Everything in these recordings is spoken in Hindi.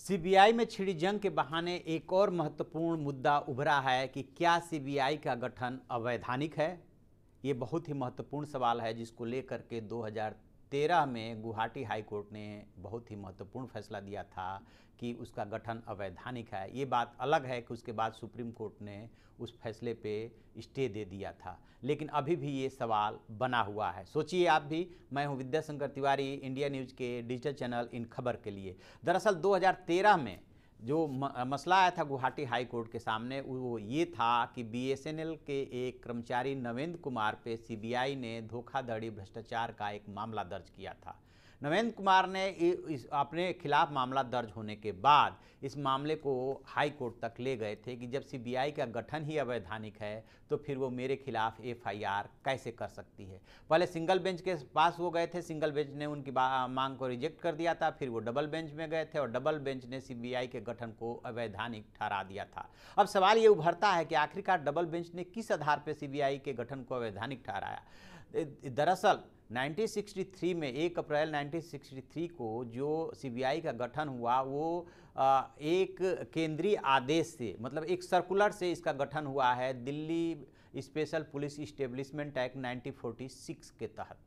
सीबीआई में छिड़ी जंग के बहाने एक और महत्वपूर्ण मुद्दा उभरा है कि क्या सीबीआई का गठन अवैधानिक है। ये बहुत ही महत्वपूर्ण सवाल है जिसको लेकर के 2013 में गुवाहाटी हाई कोर्ट ने बहुत ही महत्वपूर्ण फैसला दिया था कि उसका गठन अवैधानिक है। ये बात अलग है कि उसके बाद सुप्रीम कोर्ट ने उस फैसले पे स्टे दे दिया था, लेकिन अभी भी ये सवाल बना हुआ है। सोचिए आप भी। मैं हूँ विद्याशंकर तिवारी, इंडिया न्यूज़ के डिजिटल चैनल इन खबर के लिए। दरअसल 2013 में जो मसला आया था गुवाहाटी हाई कोर्ट के सामने वो ये था कि बीएसएनएल के एक कर्मचारी नवेंद्र कुमार पे सीबीआई ने धोखाधड़ी भ्रष्टाचार का एक मामला दर्ज किया था। नवेंद्र कुमार ने अपने खिलाफ मामला दर्ज होने के बाद इस मामले को हाई कोर्ट तक ले गए थे कि जब सीबीआई का गठन ही अवैधानिक है तो फिर वो मेरे खिलाफ एफआईआर कैसे कर सकती है। पहले सिंगल बेंच के पास वो गए थे, सिंगल बेंच ने उनकी मांग को रिजेक्ट कर दिया था। फिर वो डबल बेंच में गए थे और डबल बेंच ने सीबीआई के गठन को अवैधानिक ठहरा दिया था। अब सवाल ये उभरता है कि आखिरकार डबल बेंच ने किस आधार पर सीबीआई के गठन को अवैधानिक ठहराया। दरअसल 1963 में 1 अप्रैल 1963 को जो सीबीआई का गठन हुआ वो एक केंद्रीय आदेश से, मतलब एक सर्कुलर से इसका गठन हुआ है Delhi special police establishment act 1946 के तहत।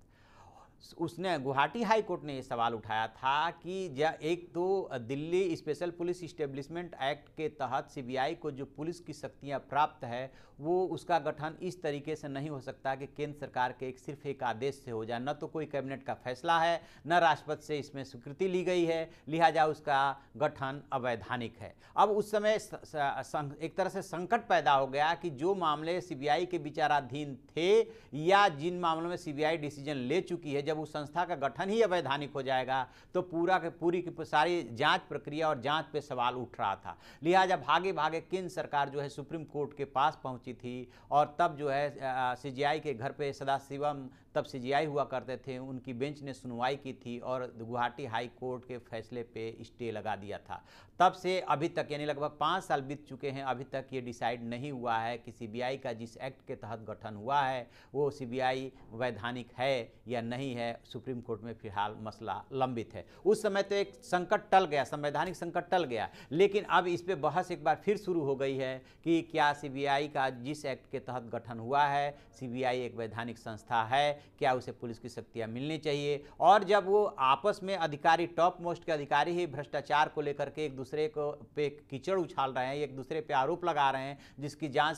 उसने गुवाहाटी हाई कोर्ट ने ये सवाल उठाया था कि एक तो Delhi special police establishment act के तहत सीबीआई को जो पुलिस की शक्तियां प्राप्त है वो उसका गठन इस तरीके से नहीं हो सकता कि केंद्र सरकार के सिर्फ एक आदेश से हो जाए। न तो कोई कैबिनेट का फैसला है, न राष्ट्रपति से इसमें स्वीकृति ली गई है, लिहाजा उसका गठन अवैधानिक है। अब उस समय एक तरह से संकट पैदा हो गया कि जो मामले सीबीआई के विचाराधीन थे या जिन मामलों में सीबीआई डिसीजन ले चुकी है, जब उस संस्था का गठन ही अवैधानिक हो जाएगा तो पूरी की सारी जांच प्रक्रिया और जांच पे सवाल उठ रहा था। लिहाजा भागे भागे केंद्र सरकार जो है सुप्रीम कोर्ट के पास पहुंची थी और तब जो है सीजीआई के घर पे सदाशिवम तब सीजीआई हुआ करते थे, उनकी बेंच ने सुनवाई की थी और गुवाहाटी हाई कोर्ट के फैसले पे स्टे लगा दिया था। तब से अभी तक यानी लगभग 5 साल बीत चुके हैं, अभी तक ये डिसाइड नहीं हुआ है कि सीबीआई का जिस एक्ट के तहत गठन हुआ है वो सीबीआई वैधानिक है या नहीं है। सुप्रीम कोर्ट में फिलहाल मसला लंबित है। उस समय तो एक संकट टल गया, संवैधानिक संकट टल गया, लेकिन अब इस पे बहस एक बार फिर शुरू हो गई है कि क्या सीबीआई का जिस एक्ट के तहत गठन हुआ है, सीबीआई एक वैधानिक संस्था है, क्या उसे पुलिस की शक्तियां मिलनी चाहिए। और जब वो आपस में अधिकारी, टॉप मोस्ट के अधिकारी ही भ्रष्टाचार को लेकर के एक दूसरे को पे कीचड़ उछाल रहे हैं, एक दूसरे पे आरोप लगा रहे हैं, जिसकी जांच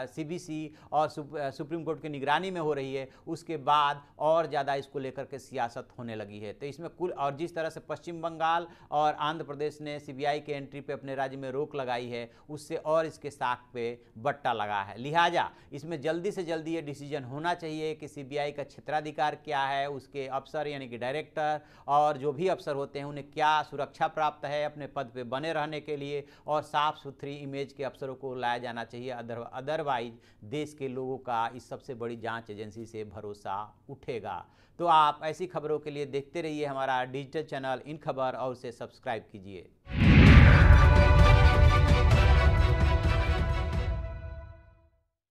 सीबीसी और सुप्रीम कोर्ट की निगरानी में हो रही है, उसके बाद और ज़्यादा इसको लेकर के सियासत होने लगी है। तो इसमें कुल और जिस तरह से पश्चिम बंगाल और आंध्र प्रदेश ने सीबीआई के एंट्री पे अपने राज्य में रोक लगाई है, उससे और इसके साख पे बट्टा लगा है। लिहाजा इसमें जल्दी से जल्दी ये डिसीजन होना चाहिए कि सीबीआई का क्षेत्राधिकार क्या है, उसके अफसर यानी कि डायरेक्टर और जो भी अफसर होते हैं उन्हें क्या सुरक्षा प्राप्त है अपने पद पे बने रहने के लिए, और साफ सुथरी इमेज के अफसरों को लाया जाना चाहिए। अदरवाइज देश के लोगों का इस सबसे बड़ी जांच एजेंसी से भरोसा उठेगा। तो आप ऐसी खबरों के लिए देखते रहिए हमारा डिजिटल चैनल इन खबर और उसे सब्सक्राइब कीजिए।